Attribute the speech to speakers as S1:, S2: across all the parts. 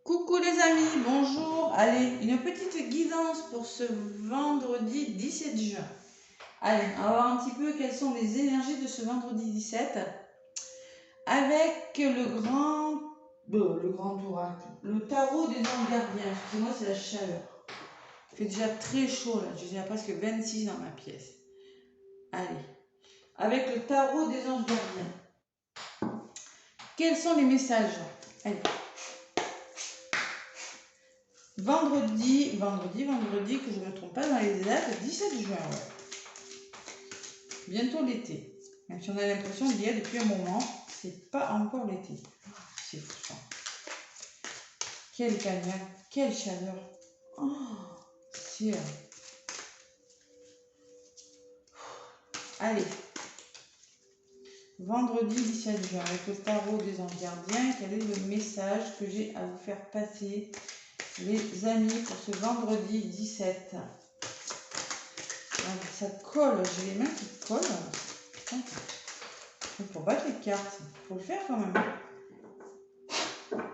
S1: Coucou les amis, bonjour. Allez, une petite guidance pour ce vendredi 17 juin. Allez, on va voir un petit peu quelles sont les énergies de ce vendredi 17 avec le grand oracle, le tarot des anges gardiens. Excusez-moi, c'est la chaleur. Il fait déjà très chaud là, je suis à presque 26 dans ma pièce. Allez, avec le tarot des anges gardiens. Quels sont les messages? Allez. Vendredi, que je ne me trompe pas dans les dates, 17 juin, ouais. Bientôt l'été. Même si on a l'impression d'y être depuis un moment, c'est pas encore l'été. C'est fou ça. Quel calme, quelle chaleur. Oh, ciel. Allez. Vendredi 17 juin, avec le tarot des anges gardiens, quel est le message que j'ai à vous faire passer, les amis, pour ce vendredi 17? Ça colle, j'ai les mains qui collent. Putain. Il faut battre les cartes, il faut le faire quand même.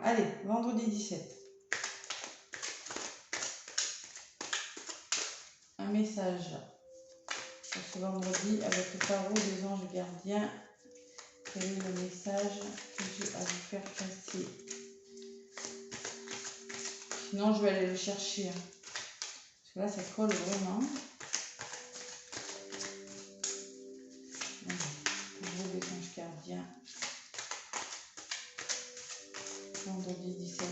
S1: Allez, vendredi 17. Un message pour ce vendredi avec le tarot des anges gardiens. Quel est le message que j'ai à vous faire passer? Sinon, je vais aller le chercher. Parce que là, ça colle vraiment. Tarot des anges gardiens. Vendredi 17.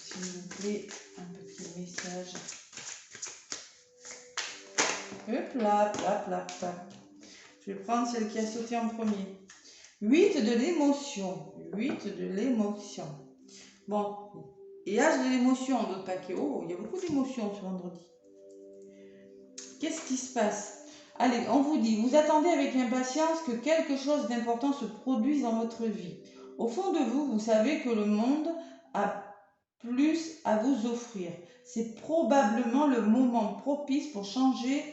S1: S'il vous plaît, un petit message. Hop là, plap, plap, plap. Je vais prendre celle qui a sauté en premier. 8 de l'émotion. 8 de l'émotion. Bon, et As de l'émotion, d'autres paquets. Oh, il y a beaucoup d'émotions ce vendredi. Qu'est-ce qui se passe? Allez, on vous dit, vous attendez avec impatience que quelque chose d'important se produise dans votre vie. Au fond de vous, vous savez que le monde a plus à vous offrir. C'est probablement le moment propice pour changer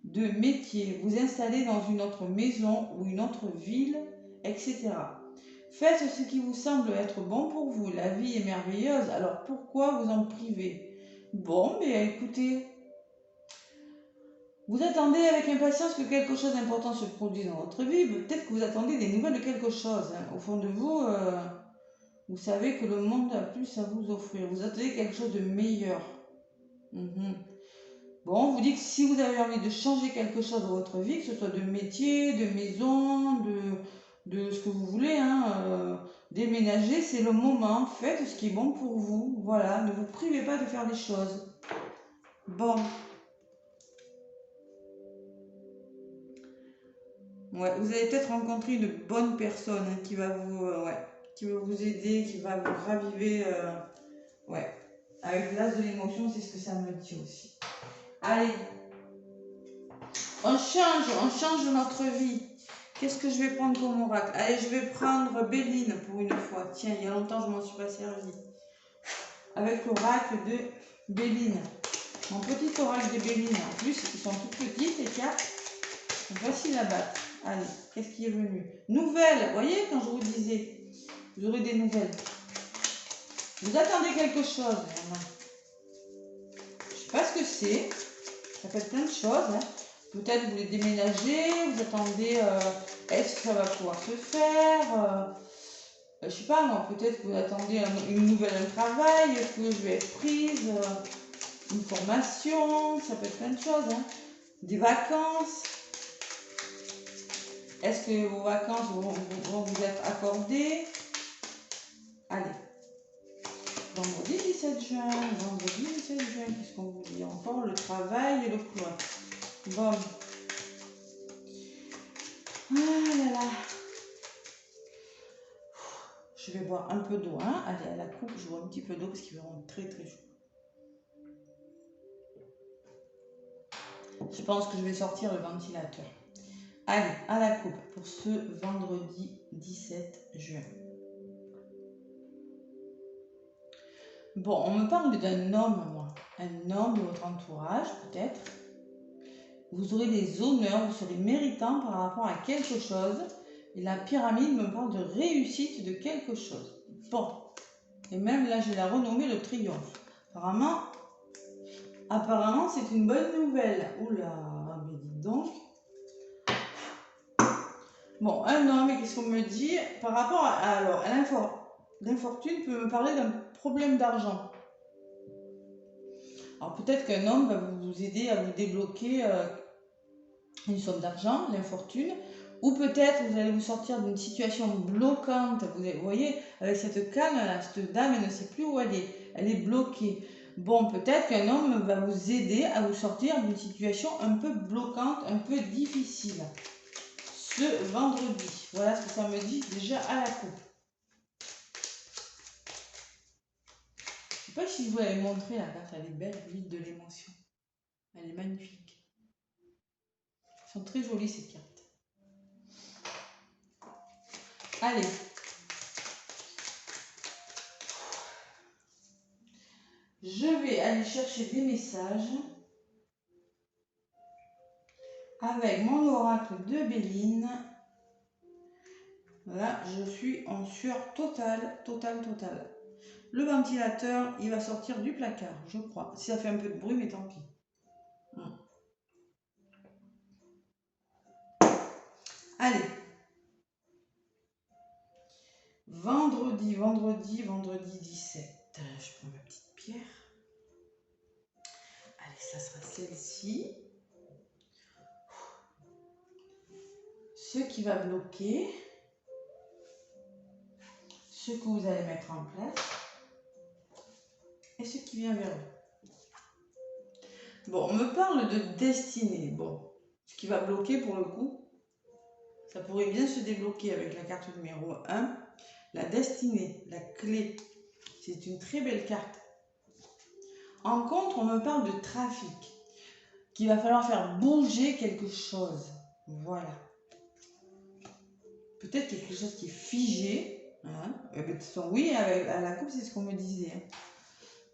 S1: de métier, vous installer dans une autre maison ou une autre ville, etc. Faites ce qui vous semble être bon pour vous. La vie est merveilleuse, alors pourquoi vous en priver? Bon, mais écoutez, vous attendez avec impatience que quelque chose d'important se produise dans votre vie. Peut-être que vous attendez des nouvelles de quelque chose. Au fond de vous, vous savez que le monde a plus à vous offrir. Vous attendez quelque chose de meilleur. Bon, on vous dit que si vous avez envie de changer quelque chose dans votre vie, que ce soit de métier, de maison, de ce que vous voulez, déménager, c'est le moment. Faites ce qui est bon pour vous. Voilà, ne vous privez pas de faire des choses. Bon. Ouais, vous allez peut-être rencontrer une bonne personne qui va vous aider, qui va vous raviver. Ouais. Avec l'as de l'émotion, c'est ce que ça me dit aussi. Allez. On change notre vie. Qu'est-ce que je vais prendre comme oracle? Allez, je vais prendre Béline pour une fois. Tiens, il y a longtemps, je m'en suis pas servi. Avec l'oracle de Béline. Mon petit oracle de Béline. En plus, ils sont toutes petites, les cartes. Donc, facile à battre. Allez, qu'est-ce qui est venu? Nouvelles. Vous voyez, quand je vous disais, vous aurez des nouvelles. Vous attendez quelque chose. Je sais pas ce que c'est. Ça peut être plein de choses. Peut-être vous voulez déménager, vous attendez, est-ce que ça va pouvoir se faire? Je sais pas moi, peut-être que vous attendez une nouvelle travail, est-ce que je vais être prise, une formation, ça peut être plein de choses. Des vacances. Est-ce que vos vacances vont vous être accordées? Allez. Vendredi 17 juin, qu'est-ce qu'on vous dit encore? Le travail et le poids. Bon. Ah là là. Je vais boire un peu d'eau. Allez, à la coupe, je bois un petit peu d'eau parce qu'il va rendre très très chaud. Je pense que je vais sortir le ventilateur. Allez, à la coupe pour ce vendredi 17 juin. Bon, on me parle d'un homme, moi. Un homme de votre entourage, peut-être. Vous aurez des honneurs, vous serez méritant par rapport à quelque chose. Et la pyramide me parle de réussite de quelque chose. Bon. Et même là, je l'ai renommé le triomphe. Apparemment, c'est une bonne nouvelle. Oula, mais dites donc. Bon, un homme, qu'est-ce qu'on me dit? Par rapport à l'infortune peut me parler d'un problème d'argent. Alors peut-être qu'un homme va vous aider à vous débloquer une somme d'argent, l'infortune, ou peut-être vous allez vous sortir d'une situation bloquante. Vous voyez, avec cette canne là, cette dame, elle ne sait plus où elle est bloquée. Bon, peut-être qu'un homme va vous aider à vous sortir d'une situation un peu bloquante, un peu difficile. Ce vendredi. Voilà ce que ça me dit déjà à la coupe. Je ne sais pas si je vous l'avais montré la carte, elle est belle, l'huile de l'émotion. Elle est magnifique. Elles sont très jolies ces cartes. Allez. Je vais aller chercher des messages avec mon oracle de Béline. Là, je suis en sueur totale. Le ventilateur, il va sortir du placard, je crois. Si ça fait un peu de bruit, mais tant pis. Allez. Vendredi 17. Je prends ma petite pierre. Allez, ça sera celle-ci. Ce qui va bloquer. Ce que vous allez mettre en place. Et ce qui vient vers vous. Bon, on me parle de destinée. Bon, ce qui va bloquer pour le coup, ça pourrait bien se débloquer avec la carte numéro 1. La destinée, la clé. C'est une très belle carte. En contre, on me parle de trafic. Qu'il va falloir faire bouger quelque chose. Voilà. Peut-être quelque chose qui est figé. Hein. De toute façon, oui, à la coupe, c'est ce qu'on me disait. Hein.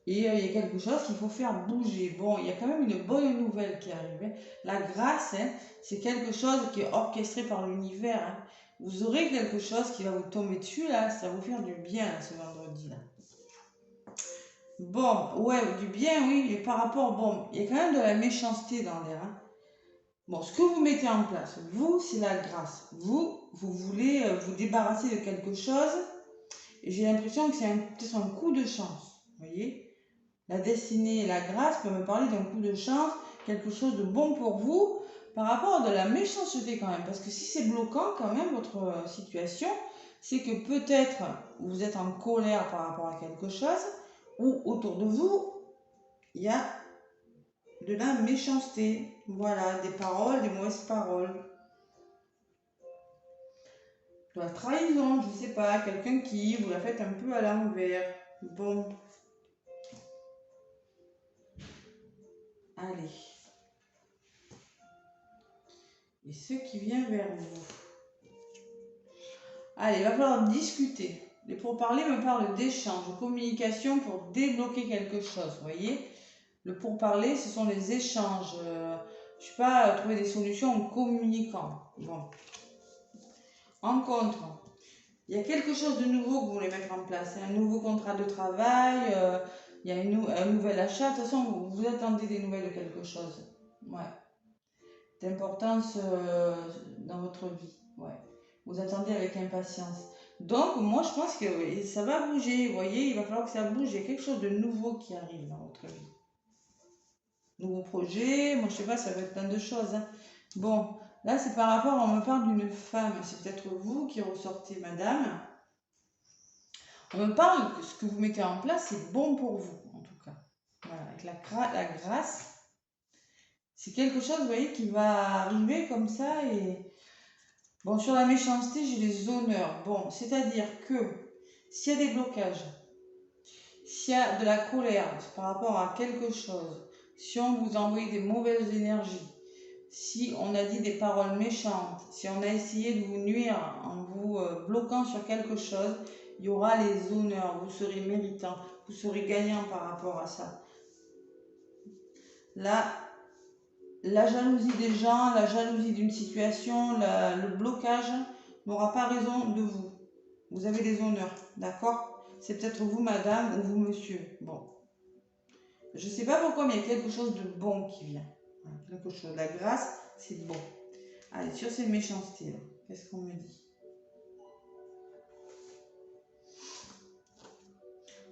S1: Et il y a quelque chose qu'il faut faire bouger. Bon, il y a quand même une bonne nouvelle qui arrive. Hein. La grâce, hein, c'est quelque chose qui est orchestré par l'univers. Hein. Vous aurez quelque chose qui va vous tomber dessus, là. Ça va vous faire du bien, là, ce vendredi-là. Bon, ouais, du bien, oui. Mais par rapport, bon, il y a quand même de la méchanceté dans l'air. Hein. Bon, ce que vous mettez en place, vous, c'est la grâce. Vous voulez vous débarrasser de quelque chose. Et j'ai l'impression que c'est peut-être un coup de chance. Vous voyez ? La destinée et la grâce peuvent me parler d'un coup de chance, quelque chose de bon pour vous, par rapport à de la méchanceté quand même. Parce que si c'est bloquant quand même, votre situation, c'est que peut-être vous êtes en colère par rapport à quelque chose, ou autour de vous, il y a de la méchanceté. Voilà, des paroles, des mauvaises paroles. De la trahison, je ne sais pas, quelqu'un qui vous la fait un peu à l'envers. Bon. Allez. Et ce qui vient vers vous. Allez, il va falloir discuter. Les pourparlers me parlent d'échange, de communication pour débloquer quelque chose, vous voyez. Le pourparler, ce sont les échanges. Je ne sais pas, trouver des solutions en communiquant. Bon. En contre, il y a quelque chose de nouveau que vous voulez mettre en place. Un nouveau contrat de travail, il y a un nouvel achat. De toute façon, vous attendez des nouvelles de quelque chose. Ouais. D'importance dans votre vie. Ouais. Vous attendez avec impatience. Donc, moi, je pense que ça va bouger. Vous voyez, il va falloir que ça bouge. Il y a quelque chose de nouveau qui arrive dans votre vie. Nouveau projet, moi, je sais pas, ça va être plein de choses. Hein. Bon, là, c'est par rapport, on me parle d'une femme. C'est peut-être vous qui ressortez, madame. On me parle que ce que vous mettez en place, c'est bon pour vous, en tout cas. Voilà, avec la grâce. C'est quelque chose, vous voyez, qui va arriver comme ça et... Bon, sur la méchanceté, j'ai les honneurs. Bon, c'est-à-dire que s'il y a des blocages, s'il y a de la colère par rapport à quelque chose, si on vous envoie des mauvaises énergies, si on a dit des paroles méchantes, si on a essayé de vous nuire en vous bloquant sur quelque chose, il y aura les honneurs, vous serez méritant, vous serez gagnant par rapport à ça. Là, la jalousie des gens, la jalousie d'une situation, le blocage n'aura pas raison de vous. Vous avez des honneurs, d'accord? C'est peut-être vous, madame, ou vous, monsieur. Bon. Je ne sais pas pourquoi, mais il y a quelque chose de bon qui vient. Quelque chose. La grâce, c'est bon. Allez, sur ces méchancetés, qu'est-ce qu'on me dit?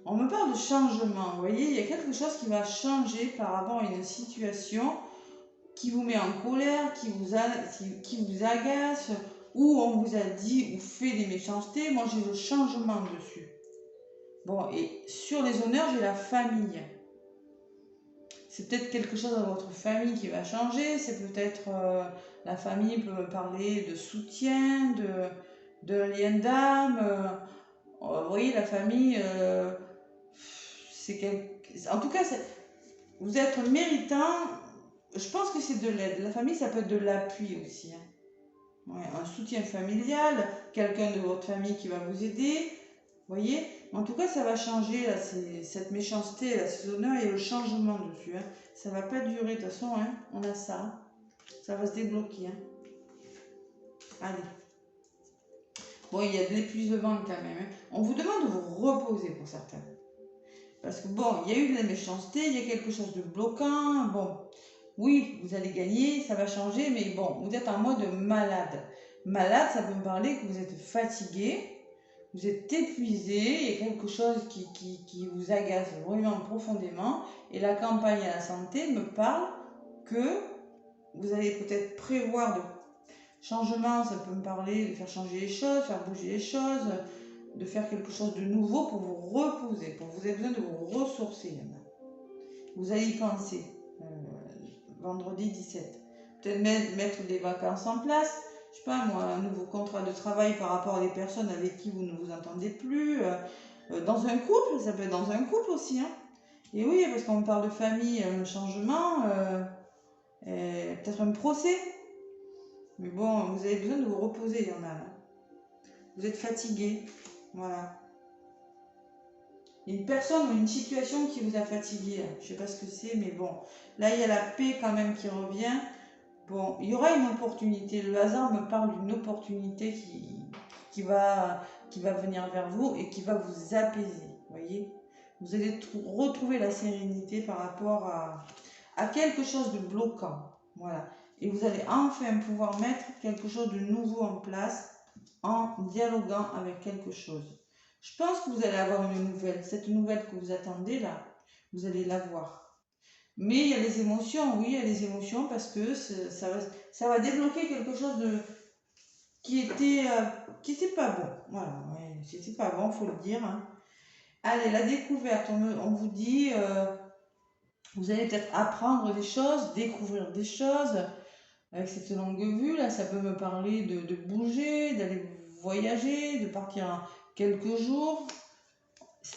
S1: On me parle de changement. Vous voyez, il y a quelque chose qui va changer par rapport à une situation qui vous met en colère, qui vous agace, ou on vous a dit ou fait des méchancetés. Moi, j'ai le changement dessus. Bon, et sur les honneurs, j'ai la famille. C'est peut-être quelque chose dans votre famille qui va changer. C'est peut-être la famille peut me parler de soutien, de lien d'âme. Vous voyez, la famille, en tout cas, vous êtes méritant. Je pense que c'est de l'aide. La famille, ça peut être de l'appui aussi. Hein. Ouais, un soutien familial, quelqu'un de votre famille qui va vous aider. Vous voyez? En tout cas, ça va changer, là, cette méchanceté, là, ces honneurs, il y a le changement dessus. Hein. Ça ne va pas durer, de toute façon, hein, on a ça. Hein. Ça va se débloquer. Hein. Allez. Bon, il y a de l'épuisement quand même. Hein. On vous demande de vous reposer pour certains. Parce que bon, il y a eu de la méchanceté, il y a quelque chose de bloquant. Bon, oui, vous allez gagner, ça va changer, mais bon, vous êtes en mode malade. Malade, ça peut me parler que vous êtes fatigué, vous êtes épuisé, il y a quelque chose qui vous agace vraiment profondément. Et la campagne à la santé me parle que vous allez peut-être prévoir de changements, ça peut me parler de faire changer les choses, faire bouger les choses, de faire quelque chose de nouveau pour vous reposer, pour vous avez besoin de vous ressourcer. Vous allez y penser. Vendredi 17. Peut-être mettre des vacances en place. Je sais pas moi, un nouveau contrat de travail par rapport à des personnes avec qui vous ne vous entendez plus. Dans un couple, ça peut être dans un couple aussi. Hein. Et oui, parce qu'on parle de famille, un changement, peut-être un procès. Mais bon, vous avez besoin de vous reposer, il y en a là. Vous êtes fatigué. Voilà. Une personne ou une situation qui vous a fatigué. Je ne sais pas ce que c'est, mais bon. Là, il y a la paix quand même qui revient. Bon, il y aura une opportunité. Le hasard me parle d'une opportunité qui va venir vers vous et qui va vous apaiser. Voyez, vous allez retrouver la sérénité par rapport à quelque chose de bloquant. Voilà. Et vous allez enfin pouvoir mettre quelque chose de nouveau en place en dialoguant avec quelque chose. Je pense que vous allez avoir une nouvelle. Cette nouvelle que vous attendez là, vous allez l'avoir. Mais il y a les émotions, oui, il y a les émotions parce que ça va débloquer quelque chose qui était pas bon. Voilà, ouais, c'était pas bon, faut le dire. Hein. Allez, la découverte, on vous dit, vous allez peut-être apprendre des choses, découvrir des choses. Avec cette longue vue, là, ça peut me parler de bouger, d'aller voyager, de partir quelques jours.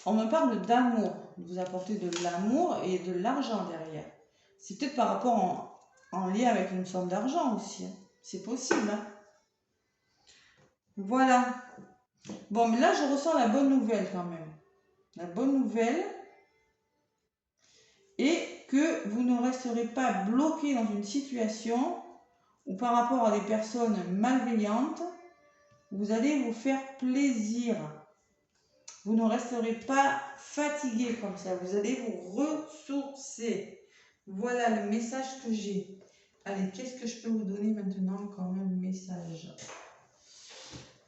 S1: On me parle d'amour, de vous apporter de l'amour et de l'argent derrière. C'est peut-être par rapport en lien avec une somme d'argent aussi. Hein. C'est possible. Hein. Voilà. Bon, mais là, je ressens la bonne nouvelle quand même. La bonne nouvelle est que vous ne resterez pas bloqué dans une situation où par rapport à des personnes malveillantes, vous allez vous faire plaisir. Vous ne resterez pas fatigué comme ça. Vous allez vous ressourcer. Voilà le message que j'ai. Allez, qu'est-ce que je peux vous donner maintenant comme un message?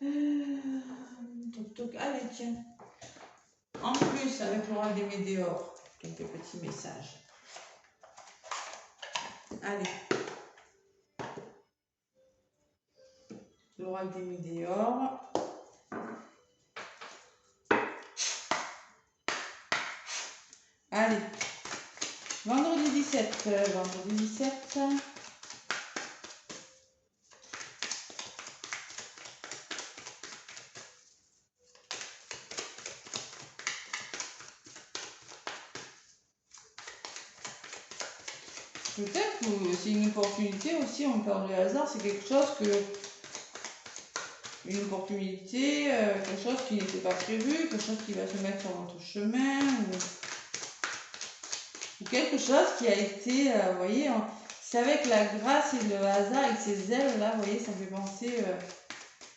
S1: Allez, tiens. En plus, avec l'oracle des météores, quelques petits messages. Allez. L'oracle des météores. Allez. Vendredi 17. Vendredi 17. Peut-être que c'est une opportunité aussi, on parle de hasard, c'est quelque chose une opportunité, quelque chose qui n'était pas prévu, quelque chose qui va se mettre sur votre chemin, ou quelque chose qui a été, vous voyez, c'est avec la grâce et le hasard, avec ces ailes là, vous voyez, ça me fait penser,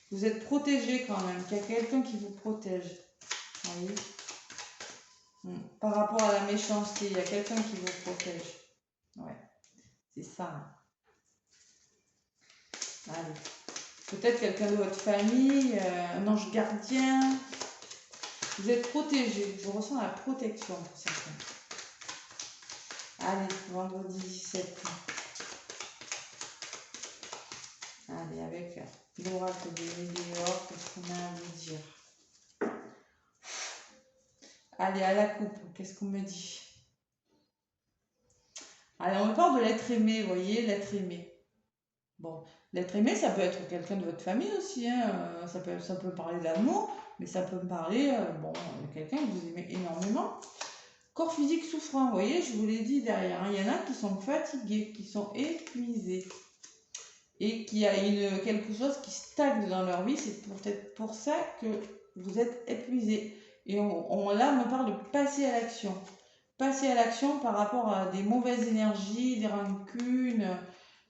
S1: vous êtes protégé quand même, qu'il y a quelqu'un qui vous protège, vous voyez. Par rapport à la méchanceté, il y a quelqu'un qui vous protège. Ouais, c'est ça. Allez. Peut-être quelqu'un de votre famille, un ange gardien. Vous êtes protégé. Je ressens la protection pour certains. Allez, vendredi 17. Allez, avec l'oracle des météores, qu'est-ce qu'on a à vous dire? Allez, à la coupe, qu'est-ce qu'on me dit? Allez, on me parle de l'être aimé, vous voyez, l'être aimé. Bon, l'être aimé, ça peut être quelqu'un de votre famille aussi, hein. Ça peut parler d'amour, mais ça peut me parler, de quelqu'un que vous aimez énormément. Corps physique souffrant, vous voyez, je vous l'ai dit derrière, hein. Il y en a qui sont fatigués, qui sont épuisés, et qui a quelque chose qui stagne dans leur vie. C'est peut-être pour ça que vous êtes épuisé. Et là, on me parle de passer à l'action. Passer à l'action par rapport à des mauvaises énergies, des rancunes,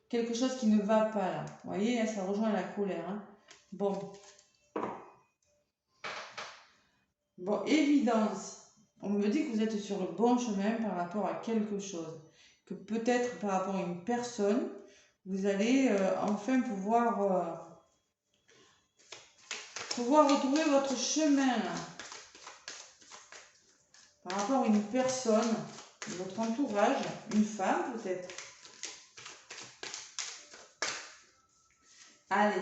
S1: quelque chose qui ne va pas là. Vous voyez, ça rejoint la colère. Hein. Bon, évidence. On me dit que vous êtes sur le bon chemin par rapport à quelque chose. Que peut-être par rapport à une personne, vous allez enfin pouvoir retrouver votre chemin là. Par rapport à une personne, de votre entourage, une femme peut-être. Allez.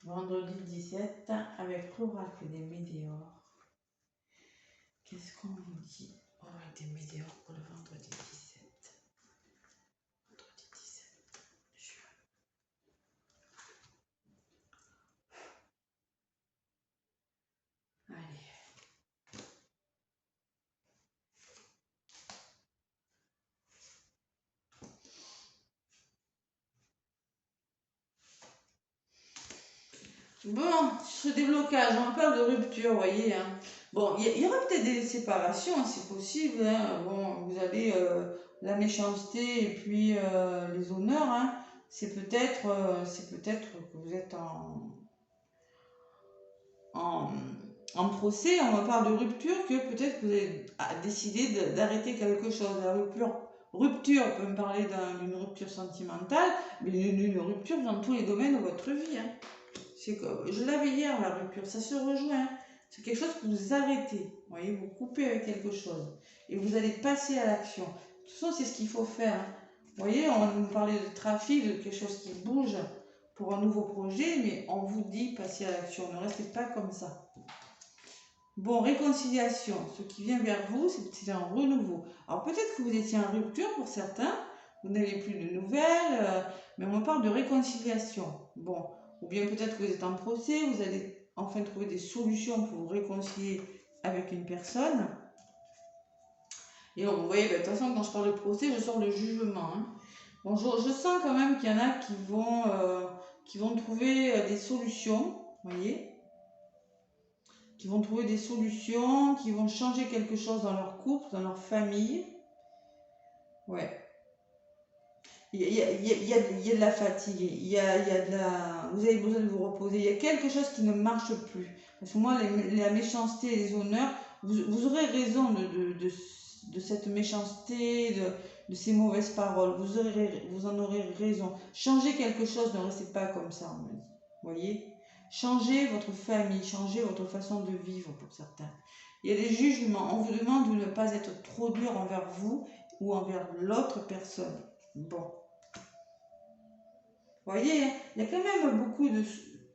S1: Vendredi 17 avec l'oracle des météores. Qu'est-ce qu'on nous dit? Oracle des météores pour le vendredi 17. Vendredi 17 juin. Allez. Bon, ce déblocage, on parle de rupture, vous voyez. Hein. Bon, il y aura peut-être des séparations, c'est possible. Hein. Bon, vous avez la méchanceté et puis les honneurs. Hein. C'est peut-être que vous êtes en procès, on me parle de rupture, que peut-être vous avez décidé d'arrêter quelque chose. La rupture peut me parler d'une rupture sentimentale, mais d'une rupture dans tous les domaines de votre vie. Hein. Je l'avais hier, la rupture, ça se rejoint. Hein. C'est quelque chose que vous arrêtez. Vous voyez, vous coupez avec quelque chose. Et vous allez passer à l'action. De toute façon, c'est ce qu'il faut faire. Hein. Vous voyez, on nous parlait de trafic, de quelque chose qui bouge pour un nouveau projet, mais on vous dit passer à l'action. Ne restez pas comme ça. Bon, réconciliation. Ce qui vient vers vous, c'est un renouveau. Alors peut-être que vous étiez en rupture pour certains, vous n'avez plus de nouvelles, mais on parle de réconciliation. Bon, ou bien peut-être que vous êtes en procès, vous allez enfin trouver des solutions pour vous réconcilier avec une personne. Et bon, vous voyez, de toute façon, quand je parle de procès, je sors le jugement. Hein. Bon, je sens quand même qu'il y en a qui vont trouver des solutions, vous voyez, qui vont trouver des solutions, qui vont changer quelque chose dans leur couple, dans leur famille. Ouais. Il y a de la fatigue, il y a de la... Vous avez besoin de vous reposer, il y a quelque chose qui ne marche plus. Parce que moi, la méchanceté et les honneurs, vous aurez raison de cette méchanceté, de ces mauvaises paroles. Vous en aurez raison. Changez quelque chose, ne restez pas comme ça, on me dit. Vous voyez? Changez votre famille, changez votre façon de vivre pour certains. Il y a des jugements. On vous demande de ne pas être trop dur envers vous ou envers l'autre personne. Bon. Vous voyez, il y a quand même beaucoup de...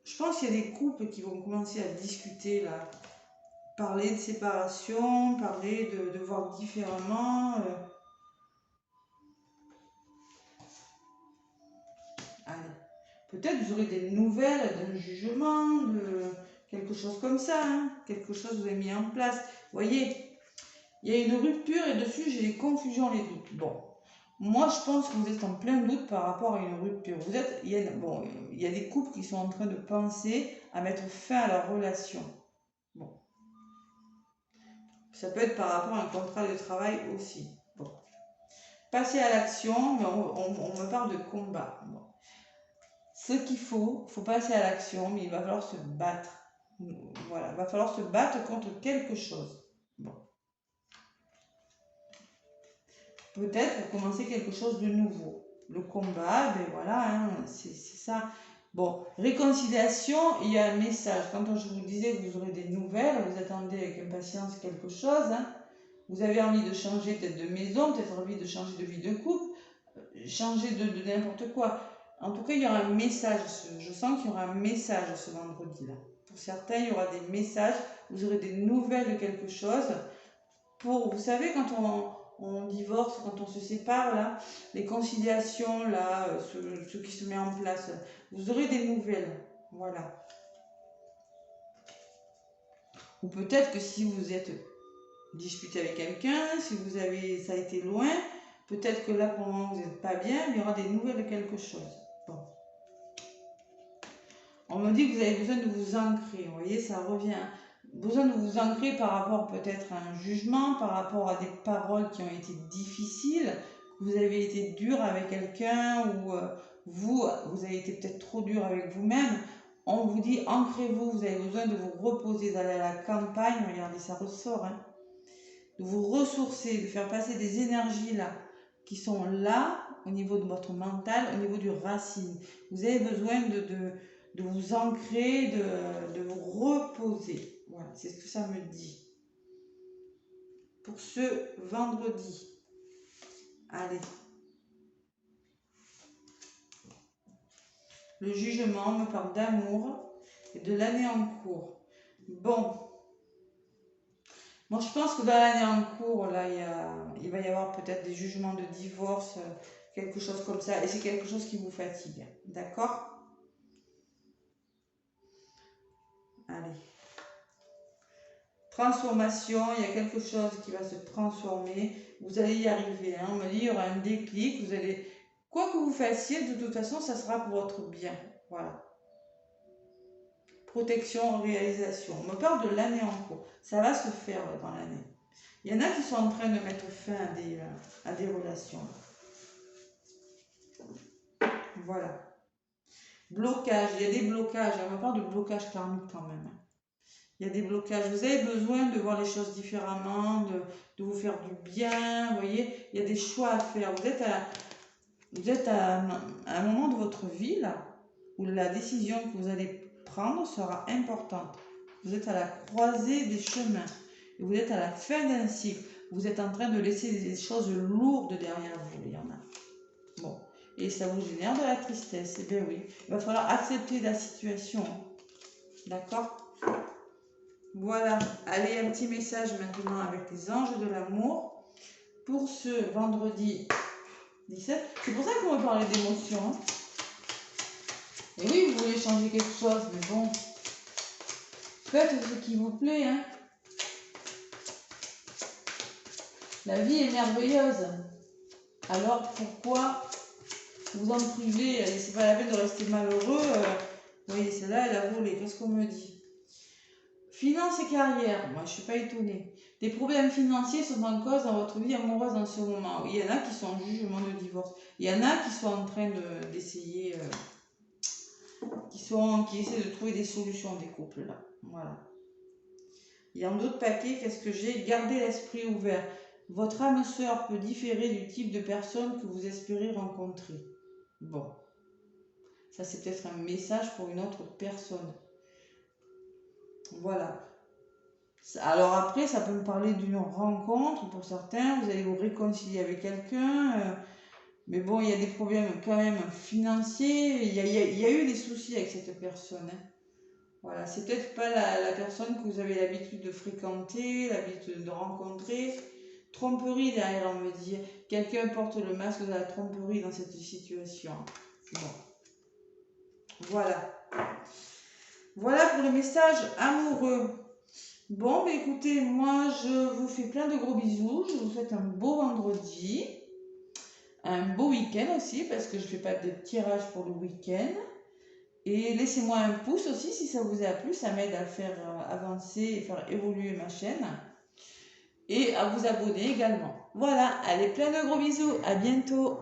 S1: Je pense qu'il y a des couples qui vont commencer à discuter là. Parler de séparation, parler de voir différemment. Allez. Peut-être vous aurez des nouvelles d'un jugement, de quelque chose comme ça. Hein. Quelque chose que vous avez mis en place. Vous voyez, il y a une rupture et dessus j'ai les confusions, les doutes. Bon. Moi, je pense que vous êtes en plein doute par rapport à une rupture. Il y a des couples qui sont en train de penser à mettre fin à leur relation. Bon. Ça peut être par rapport à un contrat de travail aussi. Bon. Passer à l'action, mais on me parle de combat. Bon. Ce qu'il faut passer à l'action, mais il va falloir se battre. Voilà, va falloir se battre contre quelque chose. Bon. Peut-être pour commencer quelque chose de nouveau. Le combat, ben voilà, hein, c'est ça. Bon, réconciliation, il y a un message. Quand je vous disais que vous aurez des nouvelles, vous attendez avec impatience quelque chose. Hein. Vous avez envie de changer peut-être de maison, peut-être envie de changer de vie de couple, changer de n'importe quoi. En tout cas, il y aura un message. Je sens qu'il y aura un message ce vendredi-là. Pour certains, il y aura des messages. Vous aurez des nouvelles de quelque chose. Vous savez, quand on divorce, quand on se sépare, là, les conciliations, là, ce qui se met en place, vous aurez des nouvelles. Voilà. Ou peut-être que si vous êtes disputé avec quelqu'un, si ça a été loin, peut-être que là, pour le moment, vous n'êtes pas bien, mais il y aura des nouvelles de quelque chose. Bon. On me dit que vous avez besoin de vous ancrer, vous voyez, ça revient. Besoin de vous ancrer par rapport peut-être à un jugement, par rapport à des paroles qui ont été difficiles, vous avez été dur avec quelqu'un ou vous avez été peut-être trop dur avec vous-même. On vous dit ancrez-vous, vous avez besoin de vous reposer, d'aller à la campagne, regardez ça ressort, hein, de vous ressourcer, de faire passer des énergies là, qui sont là au niveau de votre mental, au niveau du racine. Vous avez besoin de vous ancrer, de vous reposer. Voilà, c'est ce que ça me dit. Pour ce vendredi. Allez. Le jugement me parle d'amour et de l'année en cours. Bon. Moi, je pense que dans l'année en cours, là, il va y avoir peut-être des jugements de divorce, quelque chose comme ça. Et c'est quelque chose qui vous fatigue. D'accord ? Allez. Transformation, il y a quelque chose qui va se transformer. Vous allez y arriver. Hein. On me dit, il y aura un déclic. Vous allez, quoi que vous fassiez, de toute façon, ça sera pour votre bien. Voilà. Protection, réalisation. On me parle de l'année en cours. Ça va se faire dans l'année. Il y en a qui sont en train de mettre fin à des relations. Voilà. Blocage. Il y a des blocages. On me parle de blocage karmique quand même. Il y a des blocages. Vous avez besoin de voir les choses différemment, de vous faire du bien. Vous voyez, il y a des choix à faire. Vous êtes à un moment de votre vie là, où la décision que vous allez prendre sera importante. Vous êtes à la croisée des chemins. Et vous êtes à la fin d'un cycle. Vous êtes en train de laisser des choses lourdes derrière vous. Il y en a. Bon. Et ça vous génère de la tristesse. Eh bien oui. Il va falloir accepter la situation. D'accord ? Voilà, allez, un petit message maintenant avec les anges de l'amour pour ce vendredi 17. C'est pour ça qu'on va parler d'émotion. Hein. Et oui, vous voulez changer quelque chose, mais bon, faites ce qui vous plaît. Hein. La vie est merveilleuse. Alors pourquoi vous en priver? C'est pas la peine de rester malheureux. Vous voyez, celle-là, elle a volé. Qu'est-ce qu'on me dit? Finances et carrière, moi je suis pas étonnée. Des problèmes financiers sont en cause dans votre vie amoureuse en ce moment. Il y en a qui sont en jugement de divorce. Il y en a qui sont en train d'essayer, qui essaient de trouver des solutions des couples là. Voilà. Il y a un autre paquet, qu'est-ce que j'ai? Gardez l'esprit ouvert. Votre âme sœur peut différer du type de personne que vous espérez rencontrer. Bon. Ça c'est peut-être un message pour une autre personne. Voilà. Alors après, ça peut me parler d'une rencontre pour certains, vous allez vous réconcilier avec quelqu'un, mais bon, il y a des problèmes quand même financiers, il y a eu des soucis avec cette personne. Hein. Voilà, c'est peut-être pas la personne que vous avez l'habitude de fréquenter, l'habitude de rencontrer. Tromperie derrière, on me dit. Quelqu'un porte le masque de la tromperie dans cette situation. Bon. Voilà. Voilà pour le message amoureux. Bon, bah écoutez, moi je vous fais plein de gros bisous. Je vous souhaite un beau vendredi. Un beau week-end aussi, parce que je ne fais pas de tirage pour le week-end. Et laissez-moi un pouce aussi si ça vous a plu. Ça m'aide à faire avancer et faire évoluer ma chaîne. Et à vous abonner également. Voilà, allez, plein de gros bisous. À bientôt.